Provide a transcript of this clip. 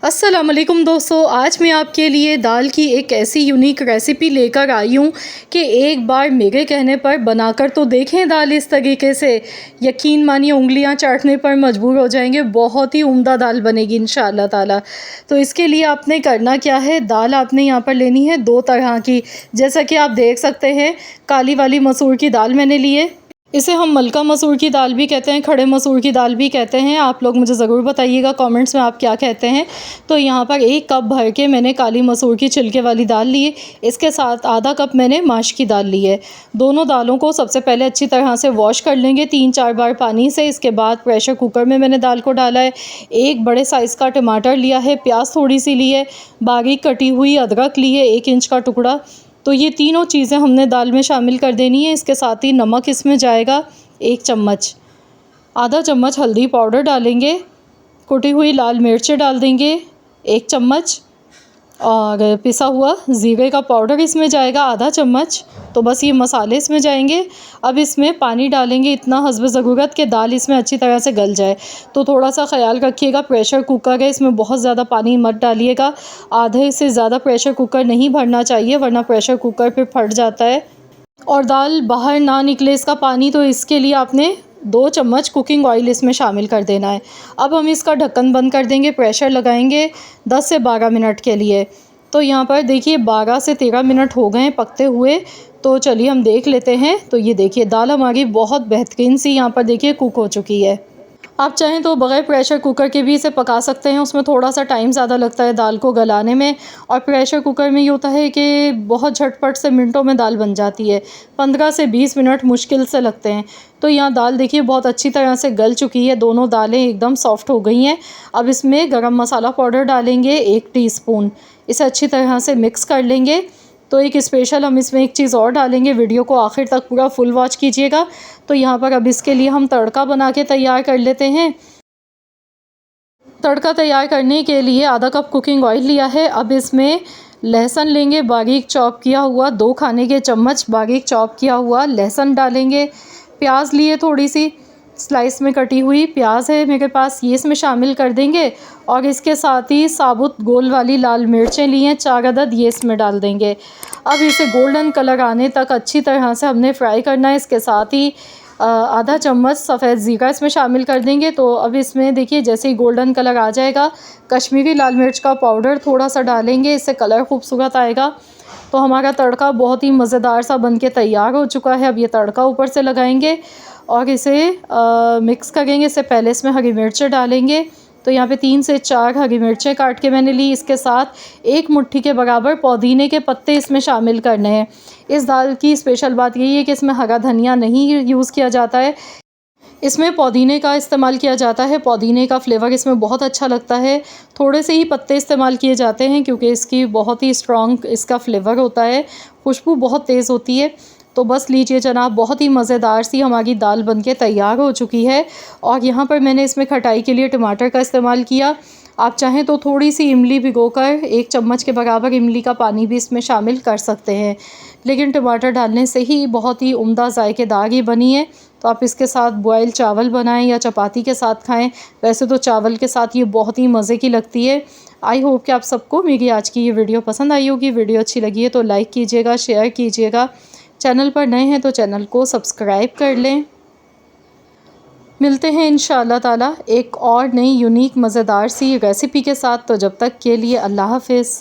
अस्सलाम वालेकुम दोस्तों, आज मैं आपके लिए दाल की एक ऐसी यूनिक रेसिपी लेकर आई हूँ कि एक बार मेरे कहने पर बनाकर तो देखें दाल इस तरीके से। यकीन मानिए उंगलियाँ चाटने पर मजबूर हो जाएंगे। बहुत ही उम्दा दाल बनेगी इंशाअल्लाह ताला। तो इसके लिए आपने करना क्या है, दाल आपने यहाँ पर लेनी है दो तरह की। जैसा कि आप देख सकते हैं, काली वाली मसूर की दाल मैंने ली है। इसे हम मलका मसूर की दाल भी कहते हैं, खड़े मसूर की दाल भी कहते हैं। आप लोग मुझे ज़रूर बताइएगा कमेंट्स में आप क्या कहते हैं। तो यहाँ पर 1 कप भर के मैंने काली मसूर की छिलके वाली दाल ली है। इसके साथ आधा कप मैंने माश की दाल ली है। दोनों दालों को सबसे पहले अच्छी तरह से वॉश कर लेंगे 3-4 बार पानी से। इसके बाद प्रेशर कुकर में मैंने दाल को डाला है। 1 बड़े साइज़ का टमाटर लिया है, प्याज थोड़ी सी ली है, बारीक कटी हुई अदरक ली है 1 इंच का टुकड़ा। तो ये तीनों चीज़ें हमने दाल में शामिल कर देनी है। इसके साथ ही नमक इसमें जाएगा 1 चम्मच, आधा चम्मच हल्दी पाउडर डालेंगे, कुटी हुई लाल मिर्चें डाल देंगे 1 चम्मच, और पिसा हुआ ज़ीरे का पाउडर इसमें जाएगा आधा चम्मच। तो बस ये मसाले इसमें जाएंगे। अब इसमें पानी डालेंगे इतना हस्ब ज़रूरत कि दाल इसमें अच्छी तरह से गल जाए। तो थोड़ा सा ख्याल रखिएगा, प्रेशर कुकर है, इसमें बहुत ज़्यादा पानी मत डालिएगा। आधे से ज़्यादा प्रेशर कुकर नहीं भरना चाहिए, वरना प्रेशर कुकर फिर फट जाता है और दाल बाहर ना निकले इसका पानी। तो इसके लिए आपने 2 चम्मच कुकिंग ऑयल इसमें शामिल कर देना है। अब हम इसका ढक्कन बंद कर देंगे, प्रेशर लगाएंगे 10 से 12 मिनट के लिए। तो यहाँ पर देखिए 12 से 13 मिनट हो गए हैं पकते हुए। तो चलिए हम देख लेते हैं। तो ये देखिए दाल हमारी बहुत बेहतरीन सी यहाँ पर देखिए कुक हो चुकी है। आप चाहें तो बग़ैर प्रेशर कुकर के भी इसे पका सकते हैं, उसमें थोड़ा सा टाइम ज़्यादा लगता है दाल को गलाने में। और प्रेशर कुकर में ये होता है कि बहुत झटपट से मिनटों में दाल बन जाती है, 15 से 20 मिनट मुश्किल से लगते हैं। तो यहाँ दाल देखिए बहुत अच्छी तरह से गल चुकी है, दोनों दालें एकदम सॉफ्ट हो गई हैं। अब इसमें गरम मसाला पाउडर डालेंगे 1 टीस्पून, इसे अच्छी तरह से मिक्स कर लेंगे। तो एक स्पेशल हम इसमें एक चीज़ और डालेंगे, वीडियो को आखिर तक पूरा फुल वॉच कीजिएगा। तो यहाँ पर अब इसके लिए हम तड़का बना के तैयार कर लेते हैं। तड़का तैयार करने के लिए आधा कप कुकिंग ऑयल लिया है। अब इसमें लहसुन लेंगे बारीक चॉप किया हुआ, 2 खाने के चम्मच बारीक चॉप किया हुआ लहसुन डालेंगे। प्याज लिए थोड़ी सी स्लाइस में कटी हुई प्याज है मेरे पास, ये इसमें शामिल कर देंगे। और इसके साथ ही साबुत गोल वाली लाल मिर्चें ली हैं 4 अदद, ये इसमें डाल देंगे। अब इसे गोल्डन कलर आने तक अच्छी तरह से हमने फ्राई करना है। इसके साथ ही आधा चम्मच सफ़ेद ज़ीरा इसमें शामिल कर देंगे। तो अब इसमें देखिए जैसे ही गोल्डन कलर आ जाएगा, कश्मीरी लाल मिर्च का पाउडर थोड़ा सा डालेंगे, इससे कलर खूबसूरत आएगा। तो हमारा तड़का बहुत ही मज़ेदार सा बन के तैयार हो चुका है। अब ये तड़का ऊपर से लगाएंगे और इसे मिक्स करेंगे। इससे पहले इसमें हरी मिर्चें डालेंगे। तो यहाँ पे 3 से 4 हरी मिर्चें काट के मैंने ली। इसके साथ 1 मुट्ठी के बराबर पुदीने के पत्ते इसमें शामिल करने हैं। इस दाल की स्पेशल बात यही है कि इसमें हरा धनिया नहीं यूज़ किया जाता है, इसमें पुदीने का इस्तेमाल किया जाता है। पुदीने का फ्लेवर इसमें बहुत अच्छा लगता है। थोड़े से ही पत्ते इस्तेमाल किए जाते हैं क्योंकि इसकी बहुत ही स्ट्रॉन्ग इसका फ्लेवर होता है, खुशबू बहुत तेज़ होती है। तो बस लीजिए जनाब, बहुत ही मज़ेदार सी हमारी दाल बनके तैयार हो चुकी है। और यहाँ पर मैंने इसमें खटाई के लिए टमाटर का इस्तेमाल किया। आप चाहें तो थोड़ी सी इमली भिगोकर 1 चम्मच के बराबर इमली का पानी भी इसमें शामिल कर सकते हैं, लेकिन टमाटर डालने से ही बहुत ही उम्दा जायकेदार ये बनी है। तो आप इसके साथ बॉयल चावल बनाएं या चपाती के साथ खाएं। वैसे तो चावल के साथ ये बहुत ही मज़े की लगती है। आई होप कि आप सबको मेरी आज की ये वीडियो पसंद आई होगी। वीडियो अच्छी लगी है तो लाइक कीजिएगा, शेयर कीजिएगा। चैनल पर नए हैं तो चैनल को सब्सक्राइब कर लें। मिलते हैं इंशाअल्लाह ताला एक और नई यूनिक मज़ेदार सी रेसिपी के साथ। तो जब तक के लिए अल्लाह हाफ़िज़।